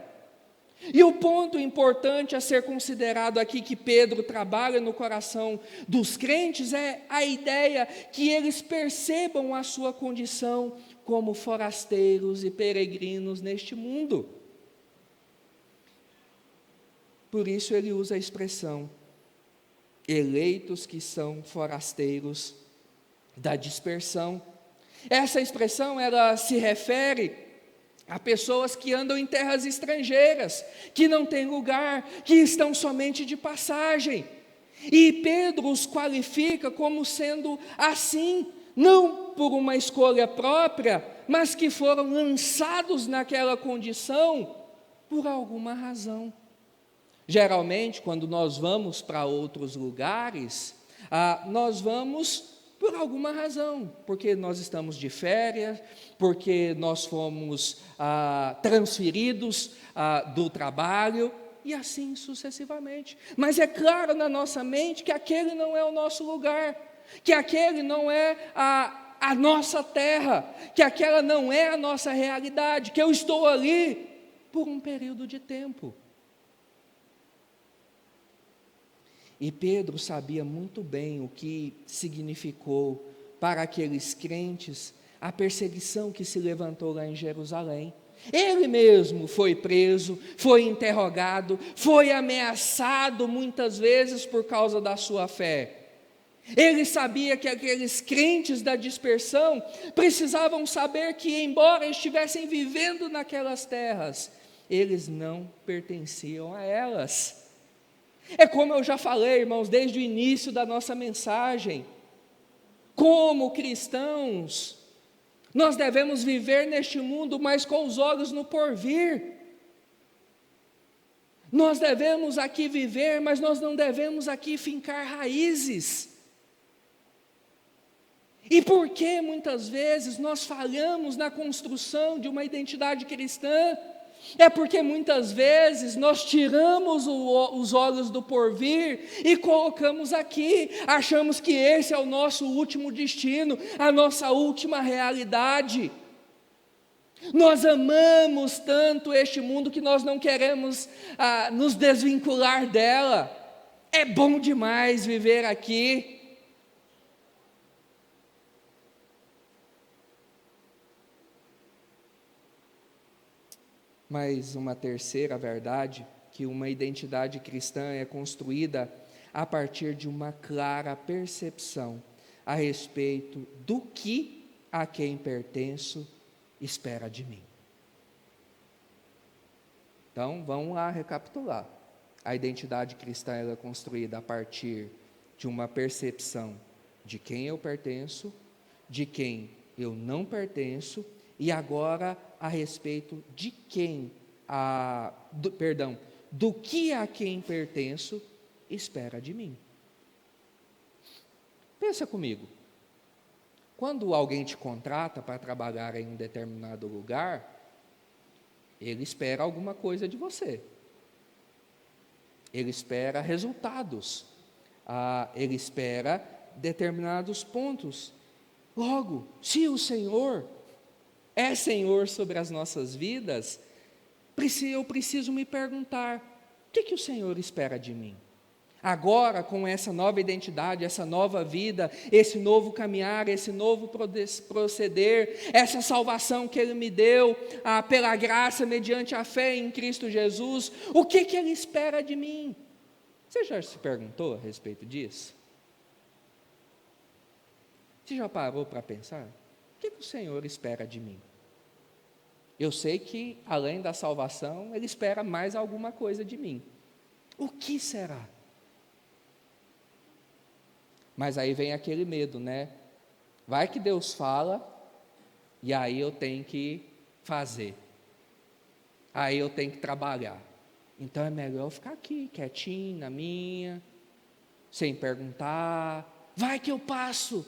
S1: E o ponto importante a ser considerado aqui que Pedro trabalha no coração dos crentes é a ideia que eles percebam a sua condição como forasteiros e peregrinos neste mundo. Por isso ele usa a expressão, eleitos que são forasteiros da dispersão. Essa expressão, ela se refere a pessoas que andam em terras estrangeiras, que não têm lugar, que estão somente de passagem. E Pedro os qualifica como sendo assim, não por uma escolha própria, mas que foram lançados naquela condição por alguma razão. Geralmente, quando nós vamos para outros lugares, nós vamos por alguma razão, porque nós estamos de férias, porque nós fomos transferidos do trabalho, e assim sucessivamente. Mas é claro na nossa mente que aquele não é o nosso lugar, que aquele não é a nossa terra, que aquela não é a nossa realidade, que eu estou ali por um período de tempo. E Pedro sabia muito bem o que significou para aqueles crentes a perseguição que se levantou lá em Jerusalém. Ele mesmo foi preso, foi interrogado, foi ameaçado muitas vezes por causa da sua fé. Ele sabia que aqueles crentes da dispersão precisavam saber que, embora estivessem vivendo naquelas terras, eles não pertenciam a elas. É como eu já falei, irmãos, desde o início da nossa mensagem, como cristãos, nós devemos viver neste mundo, mas com os olhos no porvir. Nós devemos aqui viver, mas nós não devemos aqui fincar raízes. E por que muitas vezes nós falhamos na construção de uma identidade cristã? É porque muitas vezes nós tiramos os olhos do porvir e colocamos aqui, achamos que esse é o nosso último destino, a nossa última realidade. Nós amamos tanto este mundo que nós não queremos nos desvincular dela. É bom demais viver aqui. Mas uma terceira verdade, que uma identidade cristã é construída a partir de uma clara percepção a respeito do que a quem pertenço espera de mim. Então, vamos lá recapitular. A identidade cristã é construída a partir de uma percepção de quem eu pertenço, de quem eu não pertenço, e agora a respeito de do que a quem pertenço espera de mim. Pensa comigo, quando alguém te contrata para trabalhar em um determinado lugar, ele espera alguma coisa de você, ele espera resultados, ele espera determinados pontos. Logo, se o Senhor é Senhor sobre as nossas vidas, eu preciso me perguntar, o que o Senhor espera de mim? Agora, com essa nova identidade, essa nova vida, esse novo caminhar, esse novo proceder, essa salvação que Ele me deu, pela graça, mediante a fé em Cristo Jesus, o que Ele espera de mim? Você já se perguntou a respeito disso? Você já parou para pensar? O que o Senhor espera de mim? Eu sei que, além da salvação, Ele espera mais alguma coisa de mim. O que será? Mas aí vem aquele medo, né? Vai que Deus fala, e aí eu tenho que fazer. Aí eu tenho que trabalhar. Então é melhor eu ficar aqui, quietinho, na minha, sem perguntar. Vai que eu passo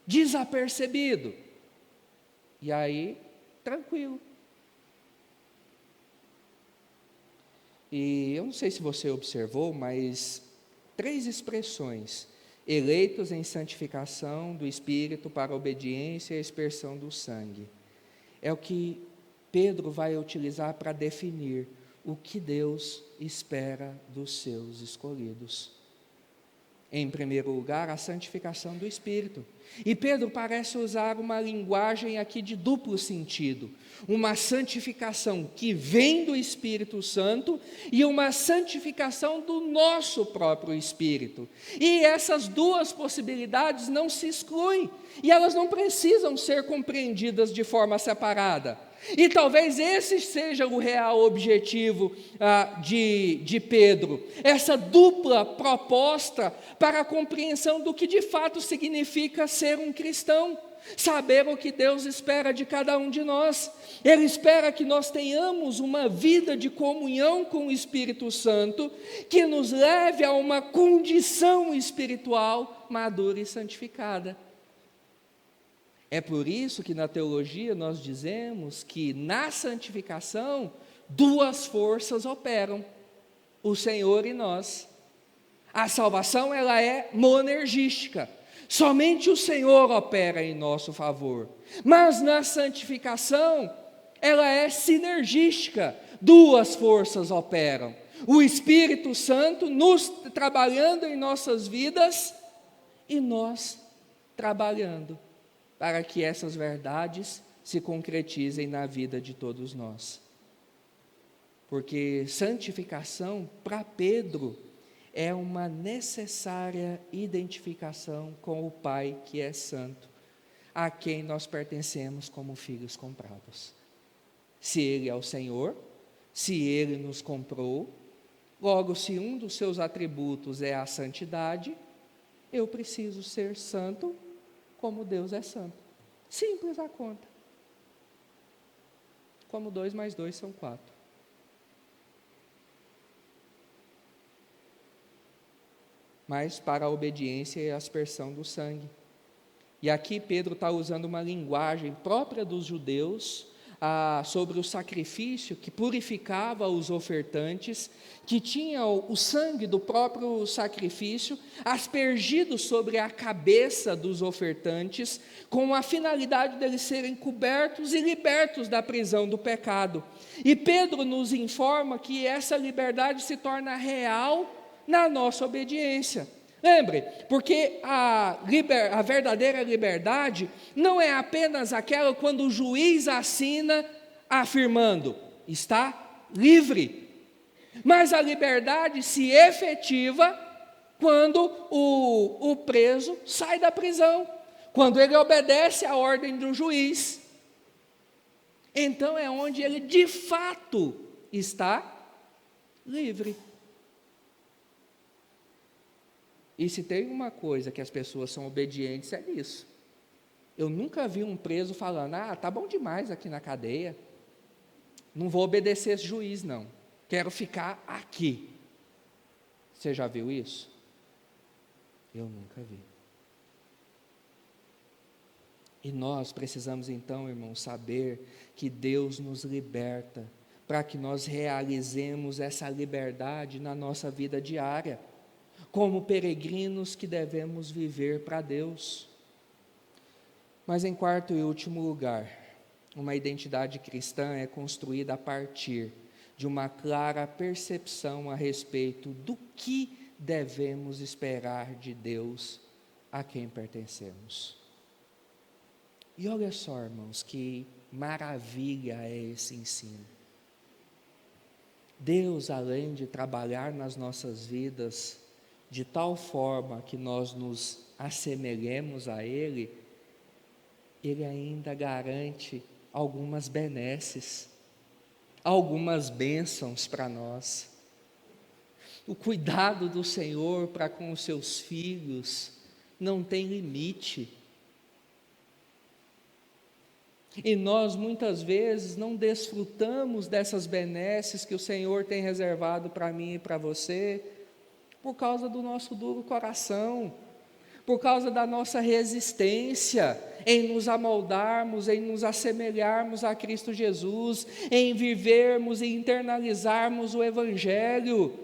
S1: desapercebido. E aí, tranquilo. E eu não sei se você observou, mas 3 expressões eleitos em santificação do Espírito para a obediência e a expersão do sangue. É o que Pedro vai utilizar para definir o que Deus espera dos seus escolhidos. Em primeiro lugar, a santificação do Espírito. E Pedro parece usar uma linguagem aqui de duplo sentido. Uma santificação que vem do Espírito Santo e uma santificação do nosso próprio espírito. E essas duas possibilidades não se excluem. E elas não precisam ser compreendidas de forma separada. E talvez esse seja o real objetivo de Pedro, essa dupla proposta para a compreensão do que de fato significa ser um cristão, saber o que Deus espera de cada um de nós. Ele espera que nós tenhamos uma vida de comunhão com o Espírito Santo, que nos leve a uma condição espiritual madura e santificada. É por isso que na teologia nós dizemos que na santificação duas forças operam, o Senhor e nós. A salvação ela é monergística, somente o Senhor opera em nosso favor. Mas na santificação ela é sinergística, duas forças operam. O Espírito Santo nos trabalhando em nossas vidas e nós trabalhando para que essas verdades se concretizem na vida de todos nós. Porque santificação, para Pedro, é uma necessária identificação com o Pai que é santo, a quem nós pertencemos como filhos comprados. Se Ele é o Senhor, se Ele nos comprou, logo, se um dos seus atributos é a santidade, eu preciso ser santo como Deus é santo. Simples a conta. Como 2 mais 2 são 4. Mas para a obediência e a aspersão do sangue. E aqui Pedro está usando uma linguagem própria dos judeus, sobre o sacrifício que purificava os ofertantes, que tinha o sangue do próprio sacrifício aspergido sobre a cabeça dos ofertantes, com a finalidade deles serem cobertos e libertos da prisão do pecado. E Pedro nos informa que essa liberdade se torna real na nossa obediência. Lembre, porque a verdadeira liberdade não é apenas aquela quando o juiz assina afirmando, está livre. Mas a liberdade se efetiva quando o preso sai da prisão, quando ele obedece à ordem do juiz. Então é onde ele de fato está livre. E se tem uma coisa que as pessoas são obedientes, é isso. Eu nunca vi um preso falando, tá bom demais aqui na cadeia, não vou obedecer esse juiz não, quero ficar aqui. Você já viu isso? Eu nunca vi. E nós precisamos então, irmãos, saber que Deus nos liberta, para que nós realizemos essa liberdade na nossa vida diária, como peregrinos que devemos viver para Deus. Mas em quarto e último lugar, uma identidade cristã é construída a partir de uma clara percepção a respeito do que devemos esperar de Deus a quem pertencemos. E olha só, irmãos, que maravilha é esse ensino. Deus, além de trabalhar nas nossas vidas de tal forma que nós nos assemelhemos a Ele, Ele ainda garante algumas benesses, algumas bênçãos para nós. O cuidado do Senhor para com os seus filhos não tem limite. E nós muitas vezes não desfrutamos dessas benesses que o Senhor tem reservado para mim e para você, por causa do nosso duro coração, por causa da nossa resistência em nos amoldarmos, em nos assemelharmos a Cristo Jesus, em vivermos e internalizarmos o Evangelho.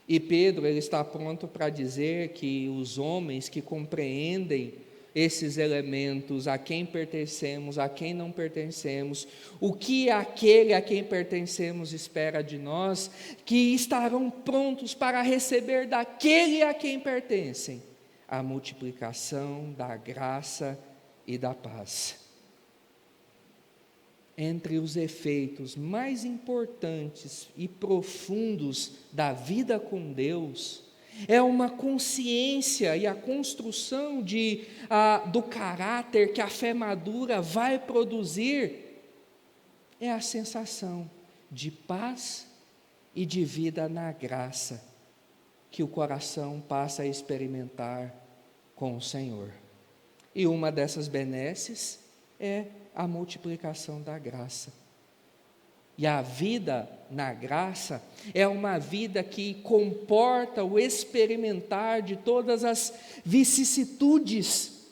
S1: E Pedro, ele está pronto para dizer que os homens que compreendem esses elementos, a quem pertencemos, a quem não pertencemos, o que aquele a quem pertencemos espera de nós, que estarão prontos para receber daquele a quem pertencem a multiplicação da graça e da paz. Entre os efeitos mais importantes e profundos da vida com Deus, é uma consciência e a construção do caráter que a fé madura vai produzir, é a sensação de paz e de vida na graça, que o coração passa a experimentar com o Senhor. E uma dessas benesses é a multiplicação da graça. E a vida na graça é uma vida que comporta o experimentar de todas as vicissitudes,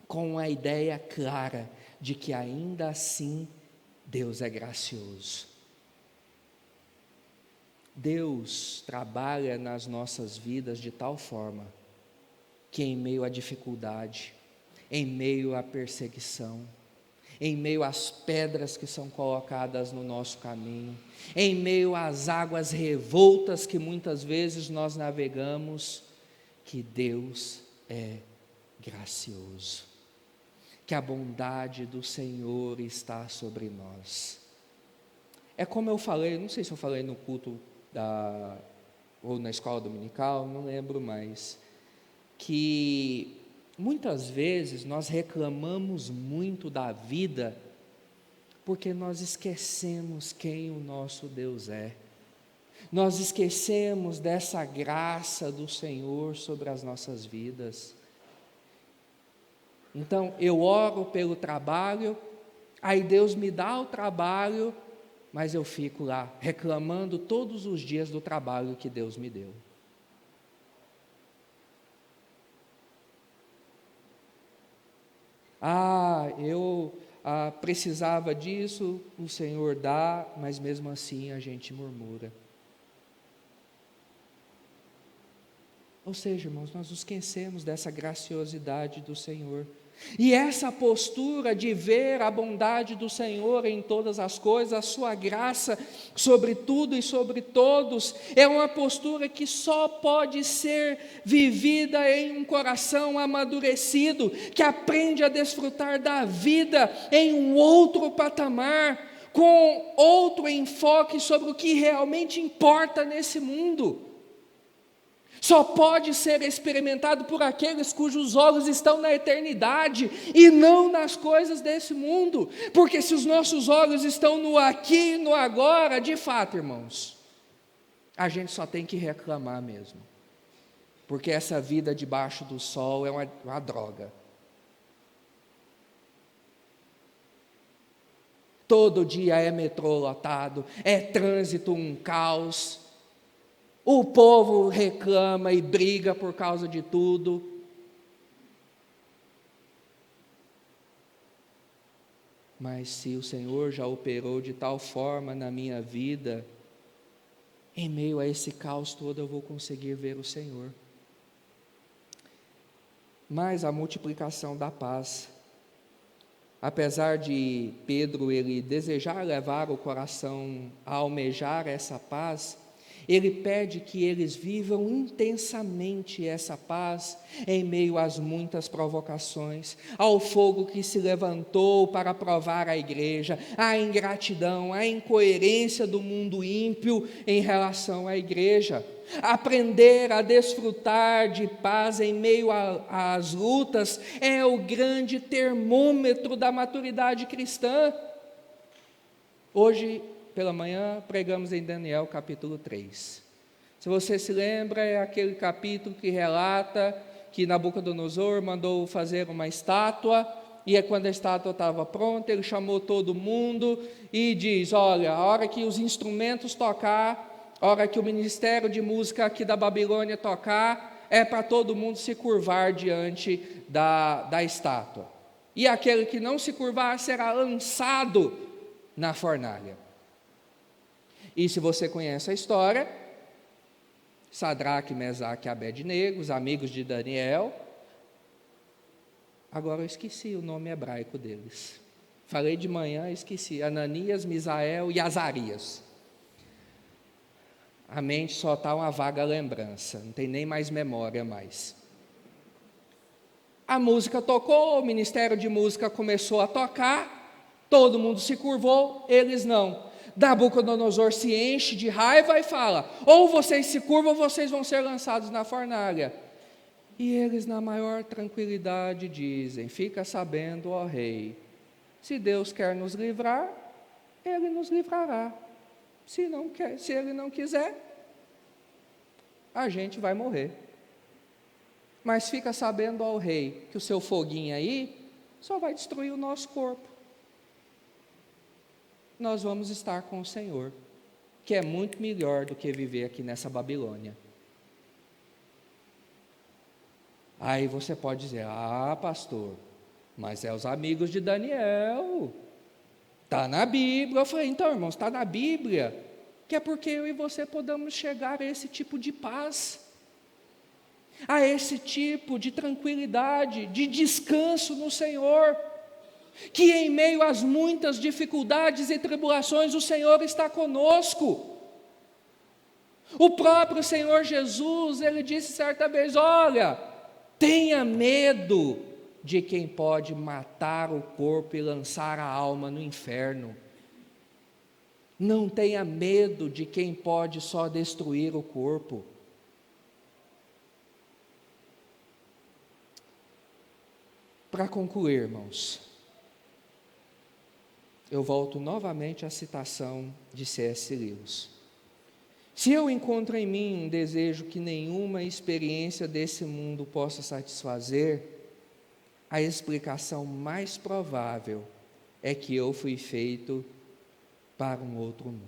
S1: com a ideia clara de que ainda assim Deus é gracioso. Deus trabalha nas nossas vidas de tal forma que em meio à dificuldade, em meio à perseguição, em meio às pedras que são colocadas no nosso caminho, em meio às águas revoltas que muitas vezes nós navegamos, que Deus é gracioso, que a bondade do Senhor está sobre nós. É como eu falei, não sei se eu falei no culto ou na escola dominical, não lembro mais, que muitas vezes nós reclamamos muito da vida porque nós esquecemos quem o nosso Deus é. Nós esquecemos dessa graça do Senhor sobre as nossas vidas. Então, eu oro pelo trabalho, aí Deus me dá o trabalho, mas eu fico lá reclamando todos os dias do trabalho que Deus me deu. Eu precisava disso, o Senhor dá, mas mesmo assim a gente murmura. Ou seja, irmãos, nós nos esquecemos dessa graciosidade do Senhor. E essa postura de ver a bondade do Senhor em todas as coisas, a sua graça sobre tudo e sobre todos, é uma postura que só pode ser vivida em um coração amadurecido, que aprende a desfrutar da vida em um outro patamar, com outro enfoque sobre o que realmente importa nesse mundo. Só pode ser experimentado por aqueles cujos olhos estão na eternidade e não nas coisas desse mundo, porque se os nossos olhos estão no aqui e no agora, de fato, irmãos, a gente só tem que reclamar mesmo, porque essa vida debaixo do sol é uma droga. Todo dia é metrô lotado, é trânsito um caos. O povo reclama e briga por causa de tudo. Mas se o Senhor já operou de tal forma na minha vida, em meio a esse caos todo eu vou conseguir ver o Senhor. Mas a multiplicação da paz, apesar de Pedro ele desejar levar o coração a almejar essa paz, ele pede que eles vivam intensamente essa paz em meio às muitas provocações, ao fogo que se levantou para provar a igreja, à ingratidão, à incoerência do mundo ímpio em relação à igreja. Aprender a desfrutar de paz em meio às lutas é o grande termômetro da maturidade cristã. Hoje, pela manhã, pregamos em Daniel capítulo 3. Se você se lembra, é aquele capítulo que relata que Nabucodonosor mandou fazer uma estátua, e quando a estátua estava pronta, ele chamou todo mundo e diz: olha, a hora que os instrumentos tocar, a hora que o ministério de música aqui da Babilônia tocar, é para todo mundo se curvar diante da estátua. E aquele que não se curvar será lançado na fornalha. E se você conhece a história, Sadraque, Mesaque e Abednego, os amigos de Daniel. Agora eu esqueci o nome hebraico deles. Falei de manhã, esqueci. Ananias, Misael e Azarias. A mente só está uma vaga lembrança, não tem nem mais memória mais. A música tocou, o ministério de música começou a tocar, todo mundo se curvou, eles não. Nabucodonosor se enche de raiva e fala: ou vocês se curvam ou vocês vão ser lançados na fornalha. E eles, na maior tranquilidade, dizem: fica sabendo, ó rei, se Deus quer nos livrar, Ele nos livrará. Se Ele não quiser, a gente vai morrer. Mas fica sabendo, ó rei, que o seu foguinho aí só vai destruir o nosso corpo. Nós vamos estar com o Senhor, que é muito melhor do que viver aqui nessa Babilônia. Aí você pode dizer: ah, pastor, mas é os amigos de Daniel, está na Bíblia. Eu falei: então, irmãos, está na Bíblia, que é porque eu e você podemos chegar a esse tipo de paz, a esse tipo de tranquilidade, de descanso no Senhor, que em meio às muitas dificuldades e tribulações o Senhor está conosco. O próprio Senhor Jesus, Ele disse certa vez: olha, tenha medo de quem pode matar o corpo e lançar a alma no inferno. Não tenha medo de quem pode só destruir o corpo. Para concluir, irmãos, eu volto novamente à citação de C.S. Lewis. Se eu encontro em mim um desejo que nenhuma experiência desse mundo possa satisfazer, a explicação mais provável é que eu fui feito para um outro mundo.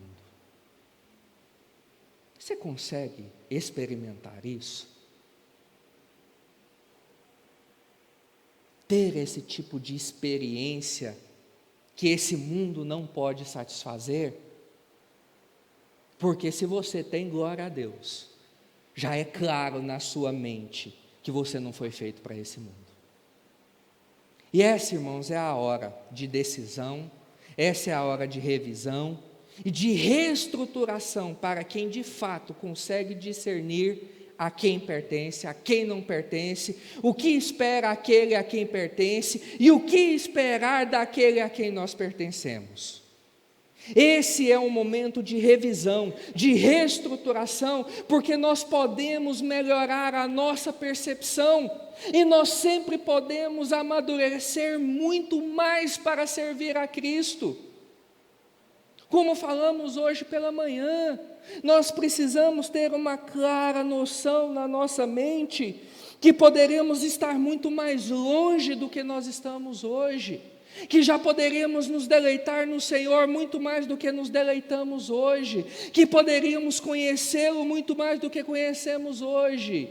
S1: Você consegue experimentar isso? Ter esse tipo de experiência que esse mundo não pode satisfazer? Porque se você tem, glória a Deus, já é claro na sua mente que você não foi feito para esse mundo. E essa, irmãos, é a hora de decisão, essa é a hora de revisão e de reestruturação para quem de fato consegue discernir a quem pertence, a quem não pertence, o que espera aquele a quem pertence e o que esperar daquele a quem nós pertencemos. Esse é um momento de revisão, de reestruturação, porque nós podemos melhorar a nossa percepção e nós sempre podemos amadurecer muito mais para servir a Cristo. Como falamos hoje pela manhã, nós precisamos ter uma clara noção na nossa mente que poderemos estar muito mais longe do que nós estamos hoje, que já poderíamos nos deleitar no Senhor muito mais do que nos deleitamos hoje, que poderíamos conhecê-lo muito mais do que conhecemos hoje.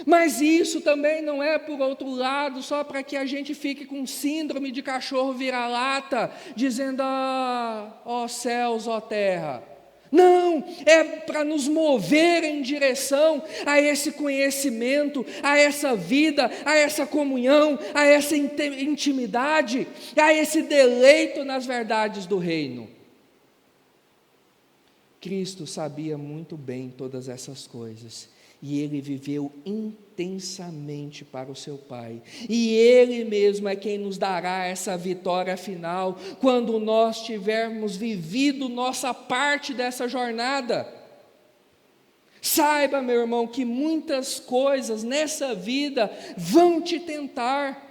S1: Mas isso também não é, por outro lado, só para que a gente fique com síndrome de cachorro vira-lata, dizendo: ah, ó céus, ó terra. Não, é para nos mover em direção a esse conhecimento, a essa vida, a essa comunhão, a essa intimidade, a esse deleito nas verdades do reino. Cristo sabia muito bem todas essas coisas, e Ele viveu intensamente para o seu Pai, e Ele mesmo é quem nos dará essa vitória final, quando nós tivermos vivido nossa parte dessa jornada. Saiba, meu irmão, que muitas coisas nessa vida vão tentar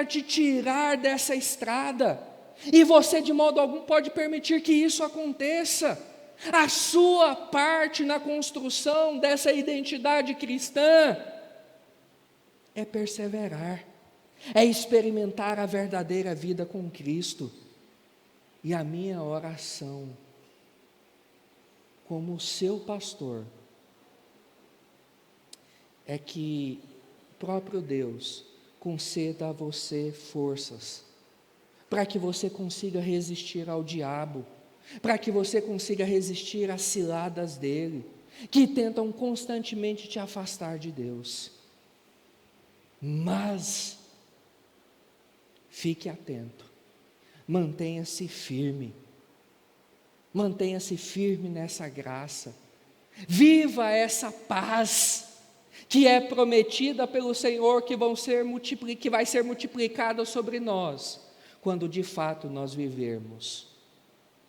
S1: te tirar dessa estrada, e você de modo algum pode permitir que isso aconteça. A sua parte na construção dessa identidade cristã é perseverar, é experimentar a verdadeira vida com Cristo. E a minha oração, como seu pastor, é que o próprio Deus conceda a você forças, para que você consiga resistir ao diabo, para que você consiga resistir às ciladas dele, que tentam constantemente te afastar de Deus. Mas, fique atento, mantenha-se firme nessa graça, viva essa paz, que é prometida pelo Senhor, que vai ser multiplicada sobre nós, quando de fato nós vivermos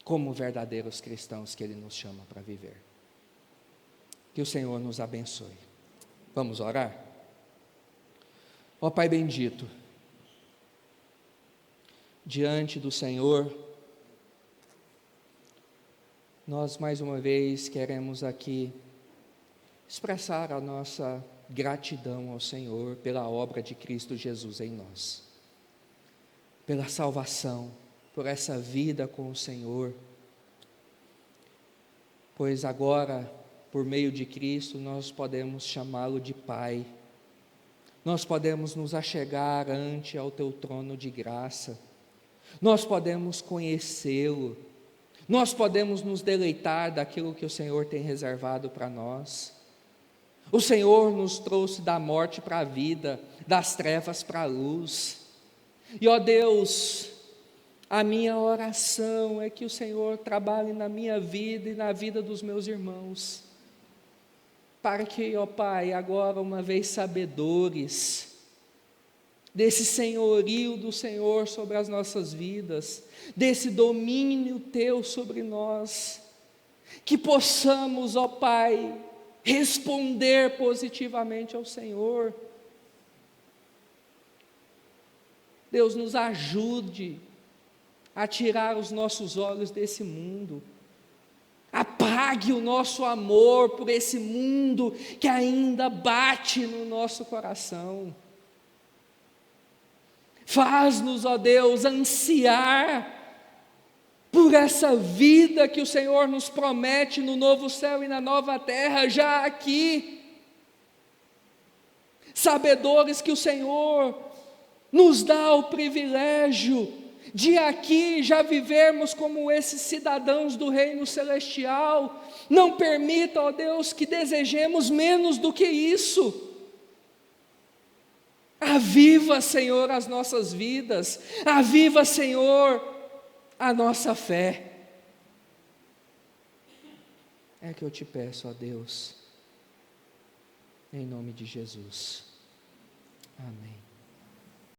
S1: como verdadeiros cristãos que Ele nos chama para viver. Que o Senhor nos abençoe. Vamos orar? Ó Pai bendito, diante do Senhor, nós mais uma vez queremos aqui expressar a nossa gratidão ao Senhor pela obra de Cristo Jesus em nós, pela salvação, por essa vida com o Senhor, pois agora, por meio de Cristo, nós podemos chamá-lo de Pai, nós podemos nos achegar ante ao Teu trono de graça, nós podemos conhecê-lo, nós podemos nos deleitar daquilo que o Senhor tem reservado para nós. O Senhor nos trouxe da morte para a vida, das trevas para a luz. E ó Deus, a minha oração é que o Senhor trabalhe na minha vida e na vida dos meus irmãos, para que, ó Pai, agora uma vez sabedores desse senhorio do Senhor sobre as nossas vidas, desse domínio Teu sobre nós, que possamos, ó Pai, responder positivamente ao Senhor. Deus, nos ajude a tirar os nossos olhos desse mundo, apague o nosso amor por esse mundo que ainda bate no nosso coração. Faz-nos, ó Deus, ansiar por essa vida que o Senhor nos promete no novo céu e na nova terra, já aqui. Sabedores que o Senhor nos dá o privilégio de aqui já vivermos como esses cidadãos do reino celestial. Não permita, ó Deus, que desejemos menos do que isso. Aviva, Senhor, as nossas vidas, aviva, Senhor, a nossa fé. É que eu te peço, ó Deus, em nome de Jesus. Amém.